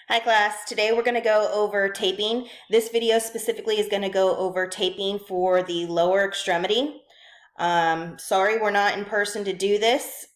Hi class, today we're going to go over taping. This video specifically is going to go over taping for the lower extremity. Sorry we're not in person to do this.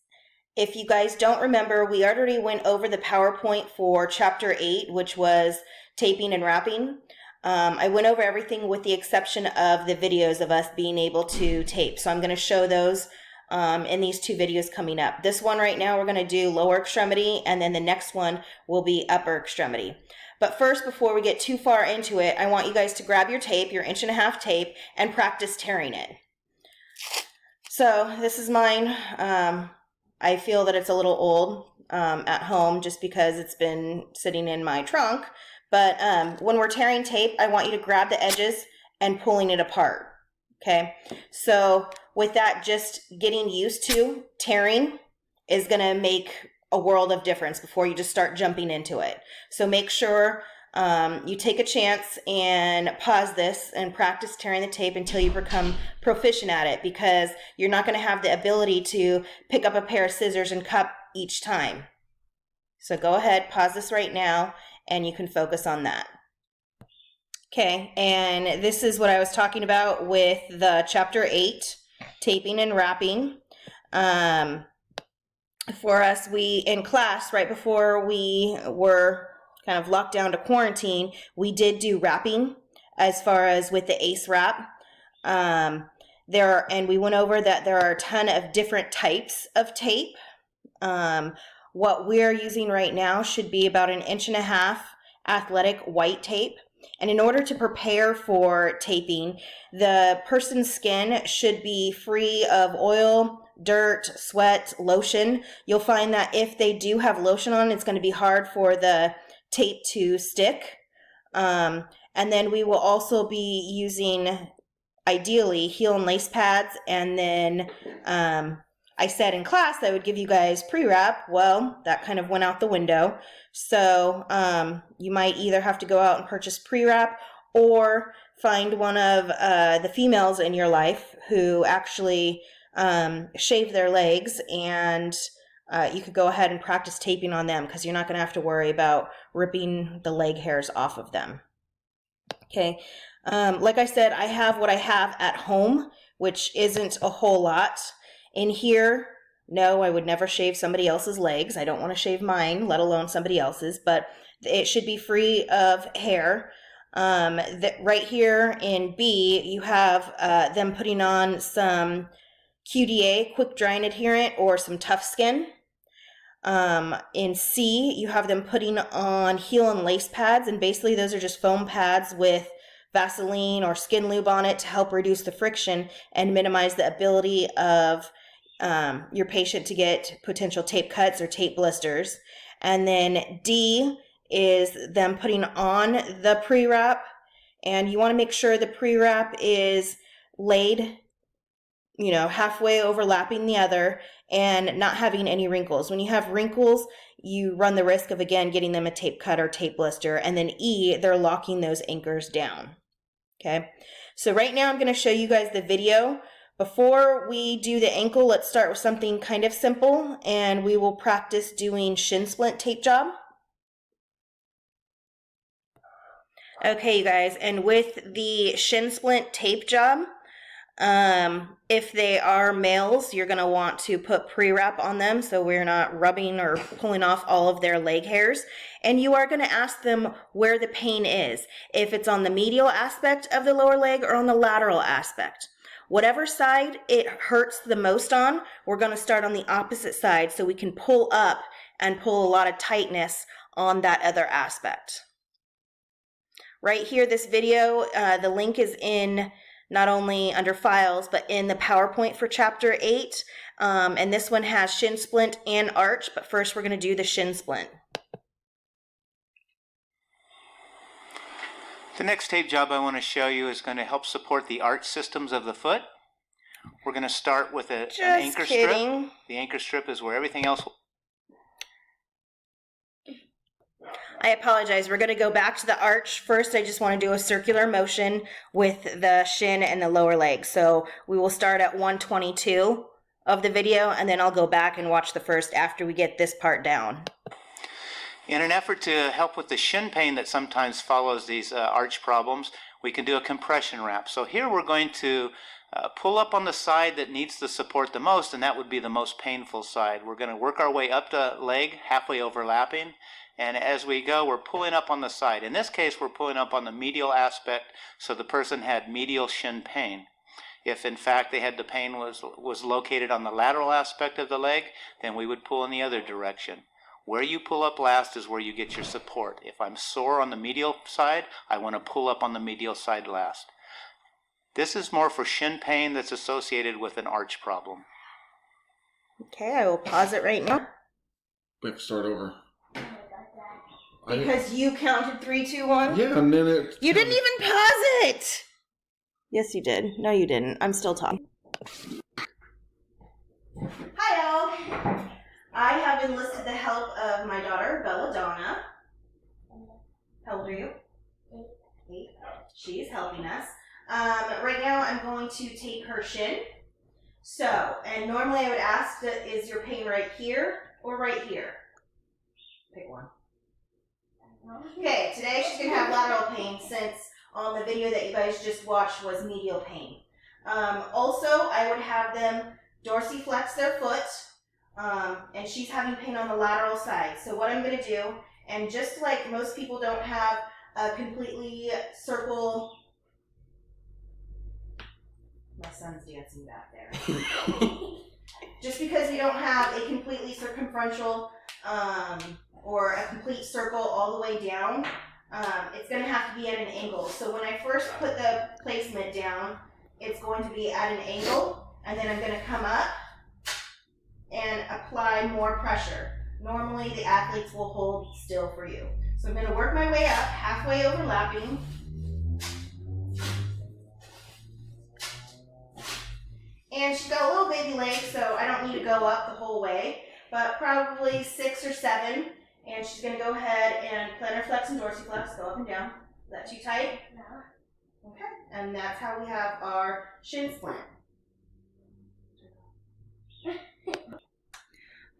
If you guys don't remember, we already went over the PowerPoint for Chapter 8, which was taping and wrapping. I went over everything with the exception of the videos of us being able to tape. So I'm going to show those in these two videos coming up. This one right now we're going to do lower extremity, and then the next one will be upper extremity. But first, before we get too far into it, I want you guys to grab your tape, your 1.5" tape, and practice tearing it. So this is mine. I feel that it's a little old at home just because it's been sitting in my trunk. But when we're tearing tape, I want you to grab the edges and pulling it apart. Okay, so with that, just getting used to tearing is going to make a world of difference before you just start jumping into it. So make sure you take a chance and pause this and practice tearing the tape until you become proficient at it, because you're not going to have the ability to pick up a pair of scissors and cut each time. So go ahead, pause this right now, and you can focus on that. Okay, and this is what I was talking about with the Chapter 8, taping and wrapping. For us, in class, right before we were kind of locked down to quarantine, we did do wrapping as far as with the ACE wrap. And we went over that there are a ton of different types of tape. What we're using right now should be about 1.5" athletic white tape. And in order to prepare for taping, the person's skin should be free of oil, dirt, sweat, lotion. You'll find that if they do have lotion on, it's going to be hard for the tape to stick. And then we will also be using, ideally, heel and lace pads. And then I said in class I would give you guys pre-wrap. Well, that kind of went out the window. So you might either have to go out and purchase pre-wrap or find one of the females in your life who actually shave their legs, and you could go ahead and practice taping on them, because you're not going to have to worry about ripping the leg hairs off of them. Okay, like I said, I have what I have at home, which isn't a whole lot. In here, no, I would never shave somebody else's legs. I don't want to shave mine, let alone somebody else's, but it should be free of hair. Right here in B, you have them putting on some QDA, quick drying adherent, or some Tough Skin. In C, you have them putting on heel and lace pads, and basically those are just foam pads with Vaseline or skin lube on it to help reduce the friction and minimize the ability of your patient to get potential tape cuts or tape blisters. And then D is them putting on the pre-wrap, and you want to make sure the pre-wrap is laid, halfway overlapping the other and not having any wrinkles. When you have wrinkles, you run the risk of, again, getting them a tape cut or tape blister. And then E, they're locking those anchors down. Okay, so right now I'm going to show you guys the video. Before we do the ankle, let's start with something kind of simple, and we will practice doing shin splint tape job. Okay, you guys, and with the shin splint tape job, if they are males, you're going to want to put pre-wrap on them so we're not rubbing or pulling off all of their leg hairs. And you are going to ask them where the pain is, if it's on the medial aspect of the lower leg or on the lateral aspect. Whatever side it hurts the most on, we're going to start on the opposite side so we can pull up and pull a lot of tightness on that other aspect. Right here, this video, the link is in not only under files, but in the PowerPoint for Chapter 8. And this one has shin splint and arch, but first we're going to do the shin splint. The next tape job I want to show you is going to help support the arch systems of the foot. We're going to start with an anchor strip. The anchor strip is where everything else... I apologize. We're going to go back to the arch. First, I just want to do a circular motion with the shin and the lower leg. So we will start at 122 of the video, and then I'll go back and watch the first after we get this part down. In an effort to help with the shin pain that sometimes follows these arch problems, we can do a compression wrap. So here we're going to pull up on the side that needs the support the most, and that would be the most painful side. We're going to work our way up the leg, halfway overlapping, and as we go, we're pulling up on the side. In this case, we're pulling up on the medial aspect, so the person had medial shin pain. If in fact they had the pain was located on the lateral aspect of the leg, then we would pull in the other direction. Where you pull up last is where you get your support. If I'm sore on the medial side, I want to pull up on the medial side last. This is more for shin pain that's associated with an arch problem. Okay, I will pause it right now. We have to start over. Because you counted 3, 2, 1? Yeah, and then it... You didn't even pause it! Yes, you did. No, you didn't. I'm still talking. Hi, y'all. I have enlisted the help of my daughter, Belladonna. How old are you? 8. She's helping us. Right now, I'm going to tape her shin. So, and normally I would ask, is your pain right here or right here? Pick one. Okay, today she's going to have lateral pain since on the video that you guys just watched was medial pain. Also, I would have them dorsiflex their foot, and she's having pain on the lateral side. So what I'm going to do, and just like most people don't have a completely circle... My son's dancing back there. Just because we don't have a completely circumferential or a complete circle all the way down, it's going to have to be at an angle. So when I first put the placement down, it's going to be at an angle, and then I'm going to come up and apply more pressure. Normally the athletes will hold still for you. So I'm going to work my way up, halfway overlapping. And she's got a little baby leg, so I don't need to go up the whole way, but probably 6 or 7. And she's going to go ahead and plantar flex and dorsiflex, go up and down. Is that too tight? No. Okay, and that's how we have our shin splint.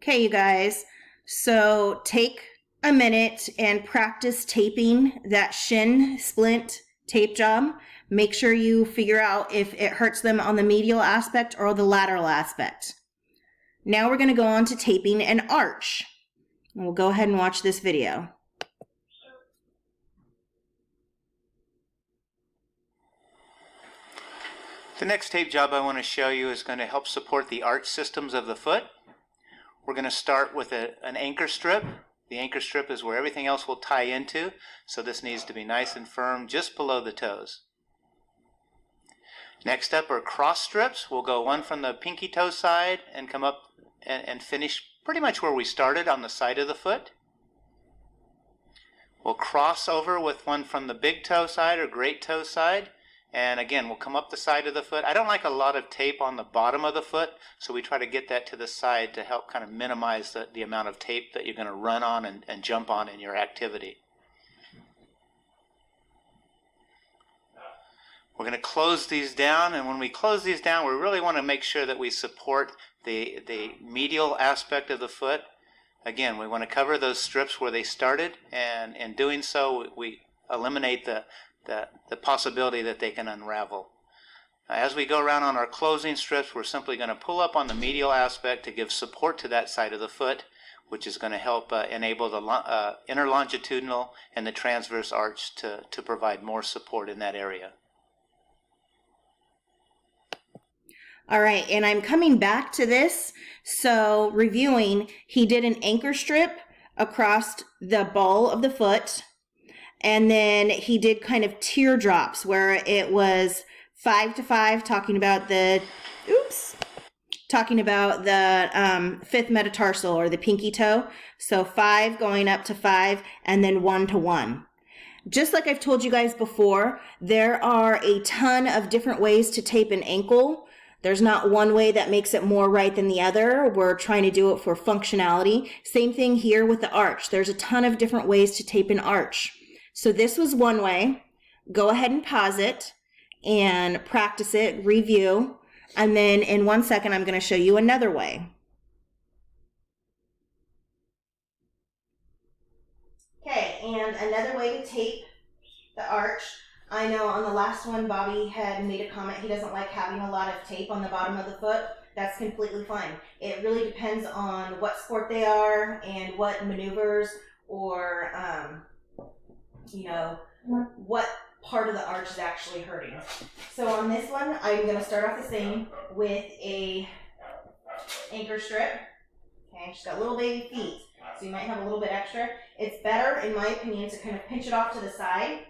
Okay, you guys, so take a minute and practice taping that shin splint tape job. Make sure you figure out if it hurts them on the medial aspect or the lateral aspect. Now we're going to go on to taping an arch. And we'll go ahead and watch this video. The next tape job I want to show you is going to help support the arch systems of the foot. We're going to start with an anchor strip. The anchor strip is where everything else will tie into, so this needs to be nice and firm just below the toes. Next up are cross strips. We'll go one from the pinky toe side and come up and finish pretty much where we started on the side of the foot. We'll cross over with one from the big toe side or great toe side, and again we'll come up the side of the foot. I don't like a lot of tape on the bottom of the foot, so we try to get that to the side to help kind of minimize the amount of tape that you're going to run on and jump on in your activity. We're going to close these down, and when we close these down, we really want to make sure that we support the medial aspect of the foot. Again, we want to cover those strips where they started, and in doing so, we eliminate the possibility that they can unravel. As we go around on our closing strips, we're simply going to pull up on the medial aspect to give support to that side of the foot, which is going to help enable the interlongitudinal and the transverse arch to provide more support in that area. All right, and I'm coming back to this. So reviewing, he did an anchor strip across the ball of the foot, and then he did kind of teardrops where it was 5 to 5, talking about the fifth metatarsal or the pinky toe. So 5 going up to 5, and then 1 to 1. Just like I've told you guys before, there are a ton of different ways to tape an ankle. There's not one way that makes it more right than the other. We're trying to do it for functionality. Same thing here with the arch. There's a ton of different ways to tape an arch. So this was one way. Go ahead and pause it and practice it, review, and then in 1 second I'm going to show you another way. and another way to tape the arch, I know on the last one, Bobby had made a comment he doesn't like having a lot of tape on the bottom of the foot. That's completely fine. It really depends on what sport they are and what maneuvers or, what part of the arch is actually hurting. So on this one, I'm going to start off the same with a anchor strip. Okay, she's got little baby feet, so you might have a little bit extra. It's better, in my opinion, to kind of pinch it off to the side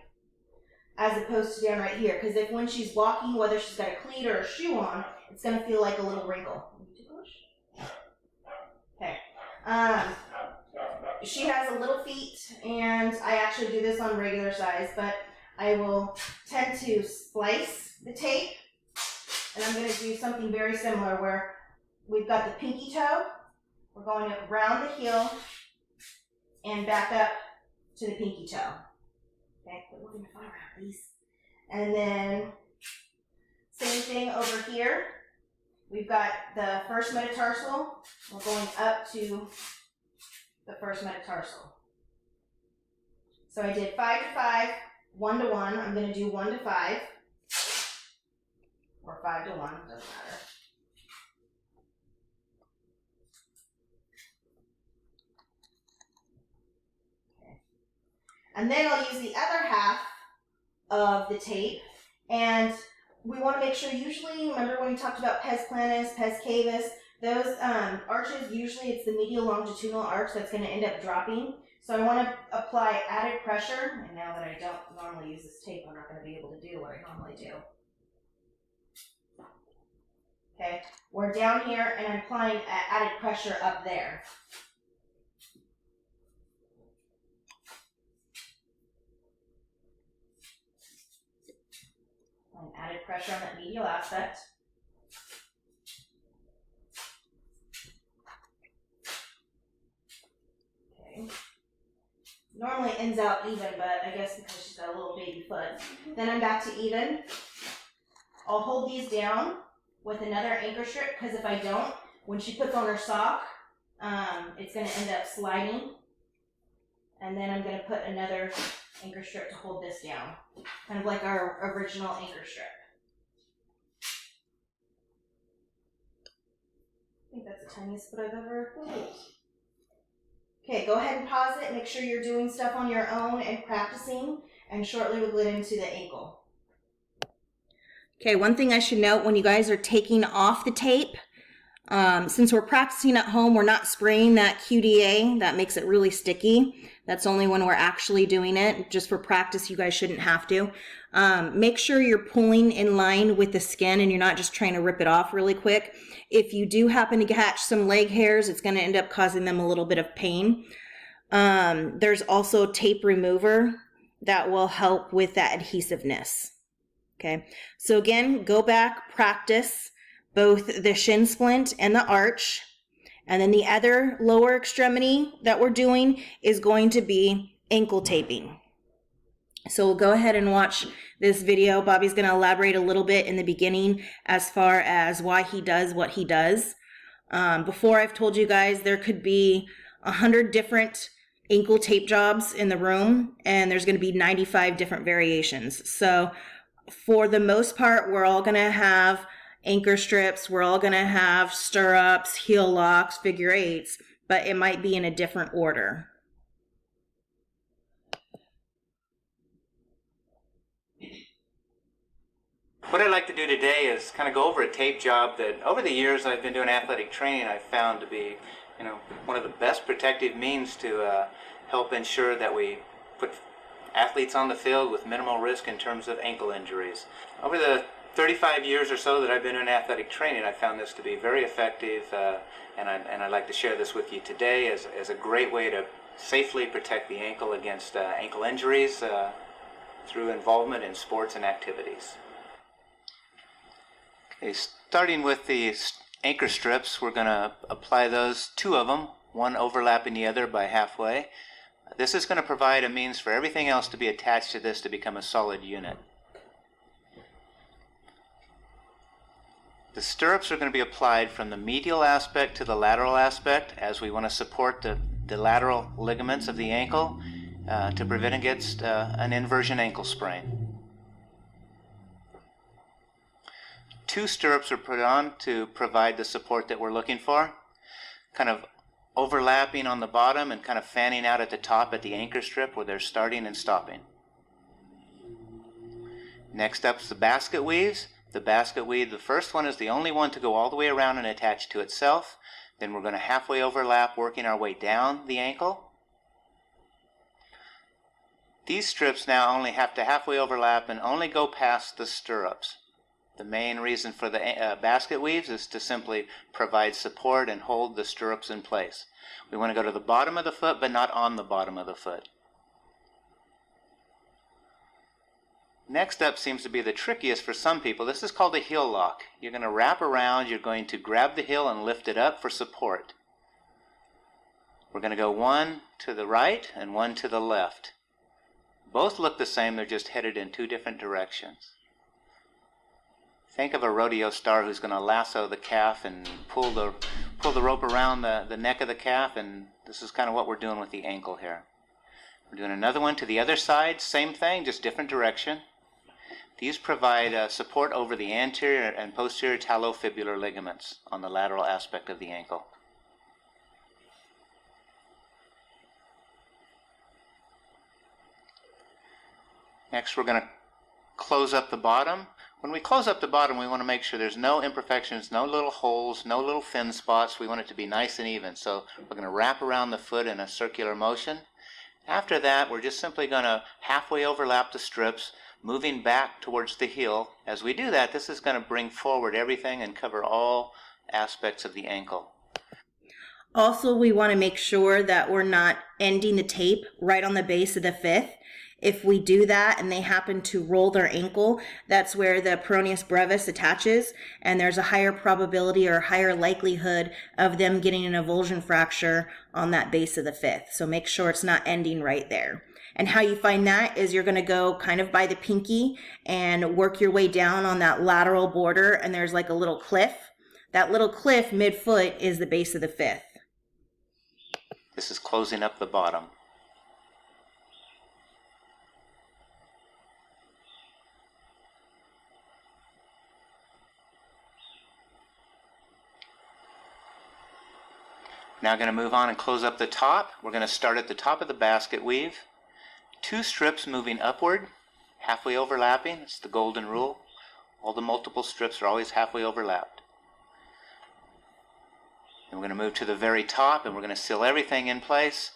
as opposed to down right here, because if when she's walking, whether she's got a cleat or a shoe on, it's going to feel like a little wrinkle. Okay. She has a little feet, and I actually do this on regular size, but I will tend to splice the tape, and I'm going to do something very similar where we've got the pinky toe. We're going around the heel and back up to the pinky toe. Okay, we're going to fire out these. And then same thing over here. We've got the first metatarsal. We're going up to the first metatarsal. So I did 5 to 5, 1 to 1. I'm going to do 1 to 5. Or 5 to 1, doesn't matter. And then I'll use the other half of the tape, and we want to make sure, usually, remember when we talked about pes planus, pes cavus, those arches, usually it's the medial longitudinal arch that's going to end up dropping. So I want to apply added pressure, and now that I don't normally use this tape, I'm not going to be able to do what I normally do. Okay, we're down here, and I'm applying added pressure up there. Added pressure on that medial aspect. Okay. Normally it ends out even, but I guess because she's got a little baby foot. Then I'm back to even. I'll hold these down with another anchor strip, because if I don't, when she puts on her sock, it's going to end up sliding. And then I'm going to put another anchor strip to hold this down, kind of like our original anchor strip. I think that's the tiniest foot I've ever pulled. Okay, go ahead and pause it. Make sure you're doing stuff on your own and practicing, and shortly we'll get into the ankle. Okay, one thing I should note when you guys are taking off the tape, since we're practicing at home, we're not spraying that QDA. That makes it really sticky. That's only when we're actually doing it. Just for practice, you guys shouldn't have to. Make sure you're pulling in line with the skin and you're not just trying to rip it off really quick. If you do happen to catch some leg hairs, it's going to end up causing them a little bit of pain. There's also tape remover that will help with that adhesiveness. Okay, so again, go back, practice both the shin splint and the arch. And then the other lower extremity that we're doing is going to be ankle taping. So we'll go ahead and watch this video. Bobby's going to elaborate a little bit in the beginning as far as why he does what he does. Before, I've told you guys there could be 100 different ankle tape jobs in the room, and there's going to be 95 different variations. So for the most part, we're all going to have anchor strips, we're all going to have stirrups, heel locks, figure eights, but it might be in a different order. What I'd like to do today is kind of go over a tape job that over the years I've been doing athletic training I've found to be, one of the best protective means to help ensure that we put athletes on the field with minimal risk in terms of ankle injuries. Over the 35 years or so that I've been in athletic training, I found this to be very effective, and I'd like to share this with you today as a great way to safely protect the ankle against ankle injuries through involvement in sports and activities. Okay, starting with the anchor strips, we're going to apply those, 2 of them, one overlapping the other by halfway. This is going to provide a means for everything else to be attached to this to become a solid unit. The stirrups are going to be applied from the medial aspect to the lateral aspect, as we want to support the lateral ligaments of the ankle. to prevent against an inversion ankle sprain. 2 stirrups are put on to provide the support that we're looking for, kind of overlapping on the bottom and kind of fanning out at the top at the anchor strip where they're starting and stopping. Next up is the basket weaves. The basket weave, the first one is the only one to go all the way around and attach to itself. Then we're going to halfway overlap, working our way down the ankle. These strips now only have to halfway overlap and only go past the stirrups. The main reason for the basket weaves is to simply provide support and hold the stirrups in place. We want to go to the bottom of the foot, but not on the bottom of the foot. Next up seems to be the trickiest for some people. This is called a heel lock. You're going to wrap around, you're going to grab the heel and lift it up for support. We're going to go one to the right and one to the left. Both look the same, they're just headed in 2 different directions. Think of a rodeo star who's going to lasso the calf and pull the rope around the neck of the calf, and this is kind of what we're doing with the ankle here. We're doing another one to the other side, same thing, just different direction. These provide support over the anterior and posterior talofibular ligaments on the lateral aspect of the ankle. Next, we're going to close up the bottom. When we close up the bottom, we want to make sure there's no imperfections, no little holes, no little thin spots. We want it to be nice and even. So we're going to wrap around the foot in a circular motion. After that, we're just simply going to halfway overlap the strips, moving back towards the heel. As we do that, this is going to bring forward everything and cover all aspects of the ankle. Also, we want to make sure that we're not ending the tape right on the base of the fifth. If we do that and they happen to roll their ankle, that's where the peroneus brevis attaches, and there's a higher probability or higher likelihood of them getting an avulsion fracture on that base of the fifth. So make sure it's not ending right there. And how you find that is you're going to go kind of by the pinky and work your way down on that lateral border, and there's like a little cliff. That little cliff mid-foot is the base of the fifth. This is closing up the bottom. Now going to move on and close up the top. We're going to start at the top of the basket weave. 2 strips moving upward, halfway overlapping. It's the golden rule. All the multiple strips are always halfway overlapped. And we're going to move to the very top, and we're going to seal everything in place,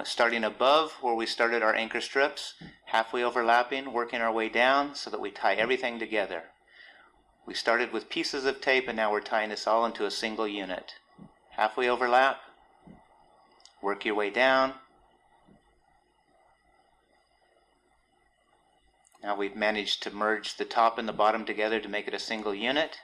starting above where we started our anchor strips, halfway overlapping, working our way down so that we tie everything together. We started with pieces of tape, and now we're tying this all into a single unit. Halfway overlap, work your way down. Now we've managed to merge the top and the bottom together to make it a single unit.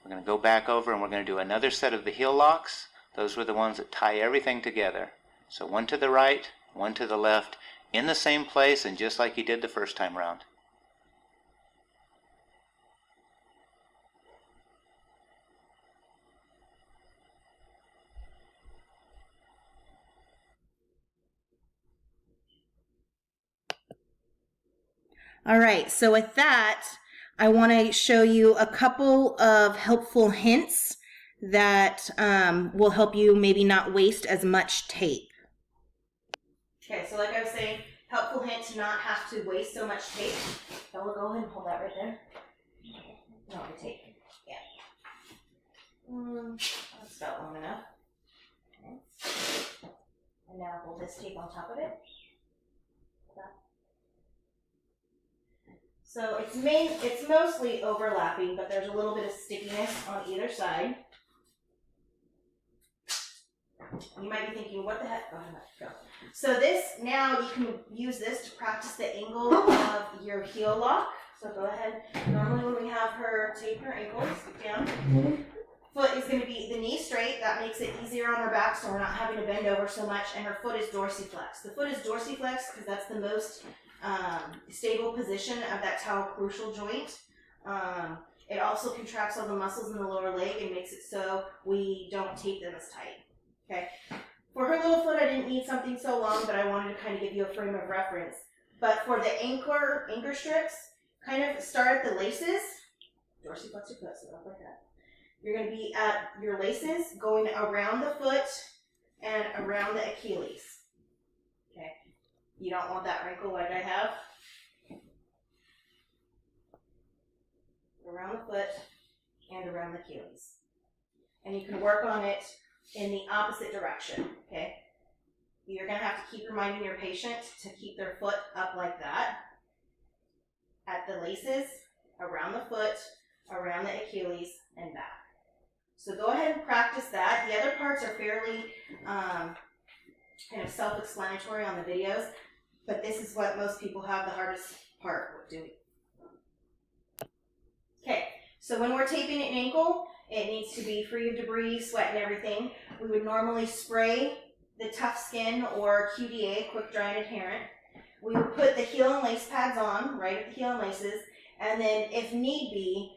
We're going to go back over and we're going to do another set of the heel locks. Those were the ones that tie everything together. So one to the right, one to the left, in the same place and just like you did the first time round. All right, so with that, I want to show you a couple of helpful hints that will help you maybe not waste as much tape. Okay, so like I was saying, helpful hint to not have to waste so much tape. Bella, go ahead and hold that right there. No, the tape. Yeah. That's about long enough. Okay. And now hold this tape on top of it. So it's mostly overlapping, but there's a little bit of stickiness on either side. You might be thinking, what the heck? Oh, go. So this, now you can use this to practice the angle of your heel lock. So go ahead. Normally when we have her tape her ankles down, foot is going to be the knee straight. That makes it easier on her back so we're not having to bend over so much. And her foot is dorsiflex. The foot is dorsiflex because that's the most stable position of that talocrucial joint. It also contracts all the muscles in the lower leg and makes it so we don't tape them as tight. Okay, didn't need something so long, but I wanted to kind of give you a frame of reference. But for the anchor strips, kind of start at the laces. Dorsiflex your foot, so up like that. You're going to be at your laces, going around the foot and around the Achilles. Okay. You don't want that wrinkle like I have. Around the foot and around the Achilles. And you can work on it in the opposite direction, okay? You're going to have to keep reminding your patient to keep their foot up like that. At the laces, around the foot, around the Achilles, and back. So go ahead and practice that. The other parts are fairly kind of self-explanatory on the videos, but this is what most people have the hardest part with doing. Okay, so when we're taping an ankle, it needs to be free of debris, sweat, and everything. We would normally spray the Tough Skin or QDA, quick dry and adherent. We would put the heel and lace pads on, right at the heel and laces, and then if need be,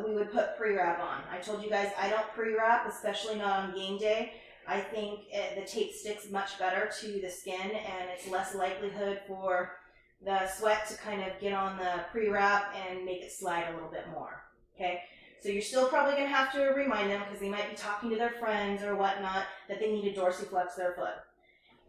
we would put pre-wrap on. I told you guys I don't pre-wrap, especially not on game day. I think the tape sticks much better to the skin, and it's less likelihood for the sweat to kind of get on the pre-wrap and make it slide a little bit more, okay? So you're still probably going to have to remind them, because they might be talking to their friends or whatnot, that they need to dorsiflex their foot.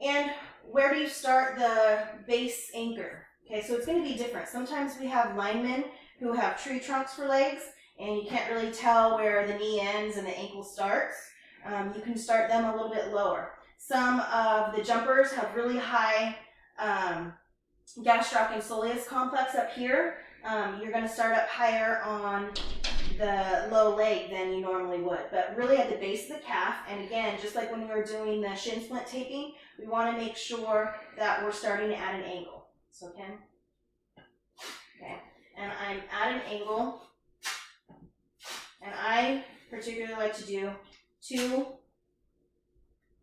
And where do you start the base anchor? Okay, so it's going to be different. Sometimes we have linemen who have tree trunks for legs, and you can't really tell where the knee ends and the ankle starts. You can start them a little bit lower. Some of the jumpers have really high gastroc and soleus complex up here. You're going to start up higher on the low leg than you normally would, but really at the base of the calf. And again, just like when we were doing the shin splint taping, we want to make sure that we're starting at an angle. So Ken, okay, and I'm at an angle, and I particularly like to do 2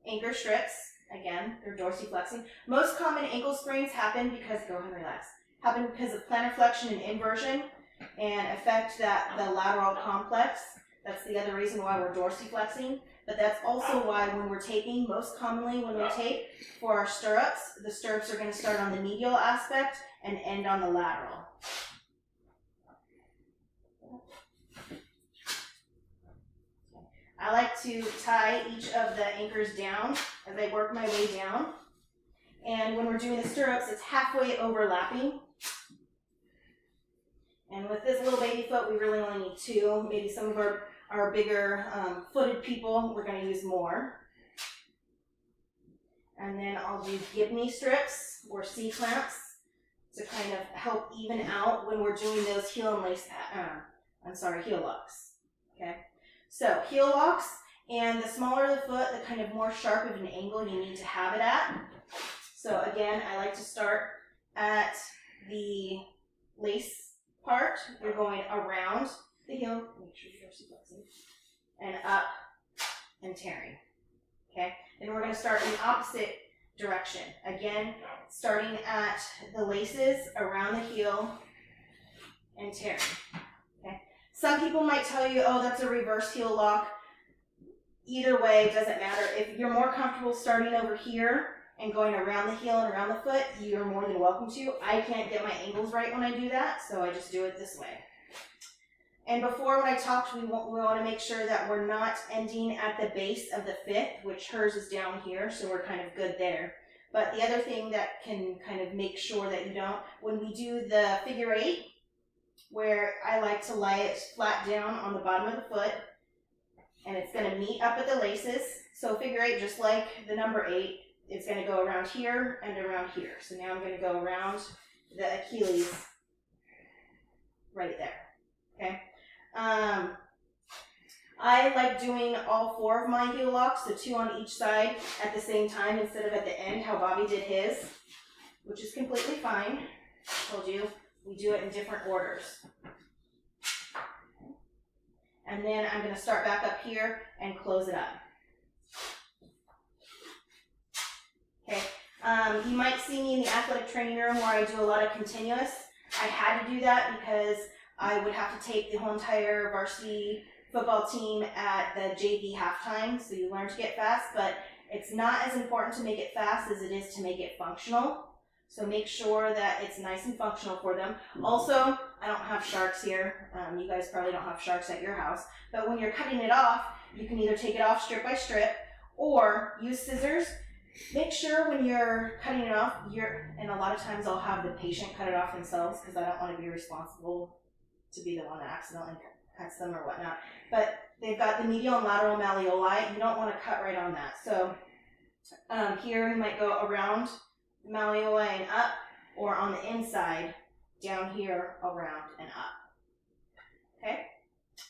anchor strips. Again, they're dorsiflexing. Most common ankle sprains happen because, go ahead and relax, happen because of plantar flexion and inversion and affect the lateral complex. That's the other reason why we're dorsiflexing. But that's also why when we're taping, most commonly when we tape for our stirrups, the stirrups are going to start on the medial aspect and end on the lateral. I like to tie each of the anchors down as I work my way down. And when we're doing the stirrups, it's halfway overlapping. And with this little baby foot, we really only need 2. Maybe some of our bigger footed people, we're going to use more. And then I'll do Gibney strips or C-clamps to kind of help even out when we're doing those heel and lace, heel locks. Okay, so heel locks, and the smaller the foot, the kind of more sharp of an angle you need to have it at. So again, I like to start at the lace part. You're going around the heel, make sure you're flexing, and up and tearing. Okay, then we're going to start in the opposite direction. Again, starting at the laces, around the heel, and tearing. Okay, some people might tell you, oh, that's a reverse heel lock. Either way, it doesn't matter. If you're more comfortable starting over here and going around the heel and around the foot, you're more than welcome to. I can't get my angles right when I do that, so I just do it this way. And before, when I talked, we want to make sure that we're not ending at the base of the fifth, which hers is down here, so we're kind of good there. But the other thing that can kind of make sure that you don't, when we do the figure 8, where I like to lie it flat down on the bottom of the foot, and it's going to meet up at the laces. So figure 8, just like the number 8, it's going to go around here and around here. So now I'm going to go around the Achilles right there. Okay. I like doing all 4 of my heel locks, so 2 on each side at the same time instead of at the end, how Bobby did his, which is completely fine. I told you, we do it in different orders. And then I'm going to start back up here and close it up. Okay, you might see me in the athletic training room where I do a lot of continuous. I had to do that because I would have to tape the whole entire varsity football team at the JV halftime, so you learn to get fast, but It's not as important to make it fast as it is to make it functional. So make sure that it's nice and functional for them. Also, I don't have sharks here. You guys probably don't have sharks at your house. But when you're cutting it off, you can either take it off strip by strip or use scissors. Make sure when you're cutting it off, and a lot of times I'll have the patient cut it off themselves because I don't want to be responsible to be the one that accidentally cuts them or whatnot. But they've got the medial and lateral malleoli. You don't want to cut right on that. So here you might go around the malleoli and up, or on the inside, down here, around and up. Okay?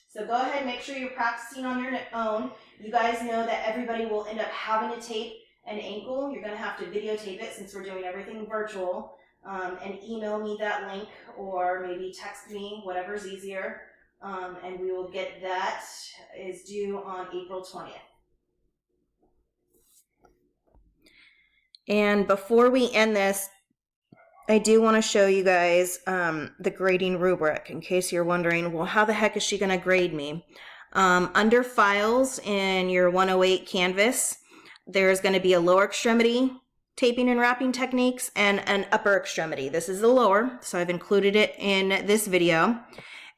So go ahead and make sure you're practicing on your own. You guys know that everybody will end up having to tape an ankle. You're going to have to videotape it since we're doing everything virtual, and email me that link or maybe text me, whatever's easier, and we will get that. Is due on April 20th. And before we end this, I do want to show you guys the grading rubric in case you're wondering, well, how the heck is she going to grade me? Under files in your 108 Canvas, there's going to be a lower extremity taping and wrapping techniques and an upper extremity. This is the lower, so I've included it in this video.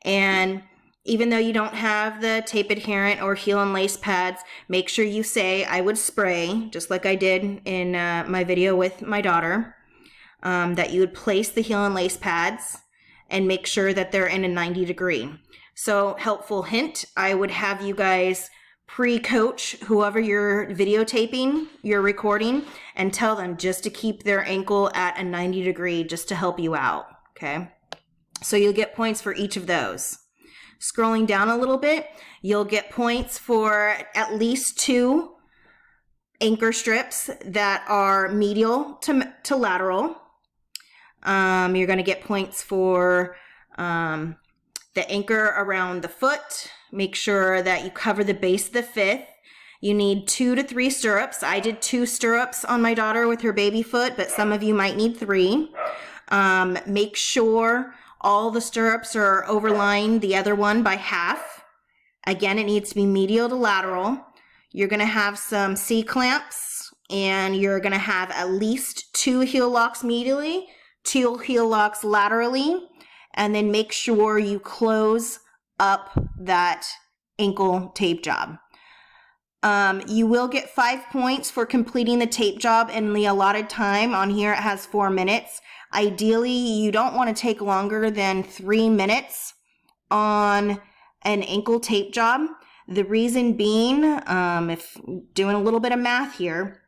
And even though you don't have the tape adherent or heel and lace pads, make sure you say I would spray, just like I did in my video with my daughter, that you would place the heel and lace pads and make sure that they're in a 90 degree. So helpful hint, I would have you guys pre-coach whoever you're videotaping, you're recording, and tell them just to keep their ankle at a 90 degree just to help you out, okay? So you'll get points for each of those. Scrolling down a little bit, you'll get points for at least 2 anchor strips that are medial to lateral. You're going to get points for the anchor around the foot. Make sure that you cover the base of the fifth. You need 2 to 3 stirrups. I did 2 stirrups on my daughter with her baby foot, but some of you might need 3. Make sure all the stirrups are overlying the other one by half. Again, it needs to be medial to lateral. You're going to have some C-clamps, and you're going to have at least 2 heel locks medially, 2 heel locks laterally, and then make sure you close up that ankle tape job. You will get 5 points for completing the tape job in the allotted time. On here it has 4 minutes. Ideally, you don't want to take longer than 3 minutes on an ankle tape job. The reason being, if doing a little bit of math here,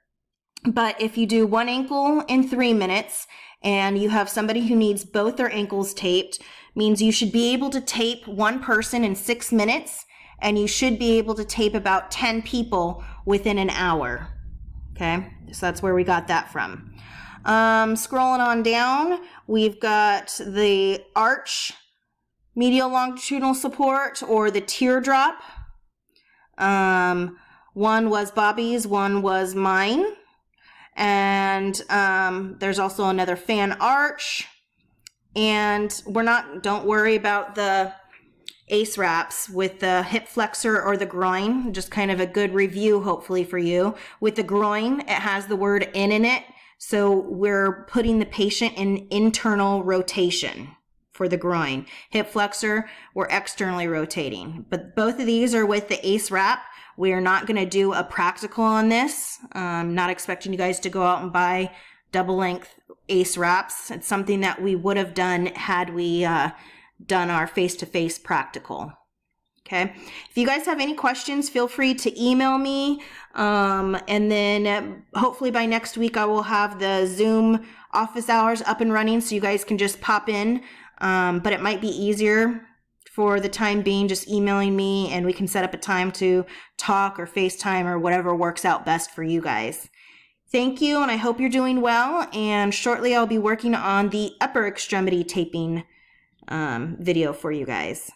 but if you do 1 ankle in 3 minutes and you have somebody who needs both their ankles taped, means you should be able to tape 1 person in 6 minutes, and you should be able to tape about 10 people within an hour. Okay, so that's where we got that from. Scrolling on down, we've got the arch medial longitudinal support or the teardrop. One was Bobby's, one was mine. And there's also another fan arch. And don't worry about the ace wraps with the hip flexor or the groin. Just kind of a good review, hopefully, for you. With the groin, it has the word in it. So we're putting the patient in internal rotation for the groin. Hip flexor, we're externally rotating. But both of these are with the ace wrap. We are not going to do a practical on this. I'm not expecting you guys to go out and buy double length ace wraps. It's something that we would have done had we done our face-to-face practical. Okay. If you guys have any questions, feel free to email me. And then hopefully by next week, I will have the Zoom office hours up and running so you guys can just pop in. But it might be easier for the time being just emailing me, and we can set up a time to talk or FaceTime or whatever works out best for you guys. Thank you, and I hope you're doing well. And shortly I'll be working on the upper extremity taping video for you guys.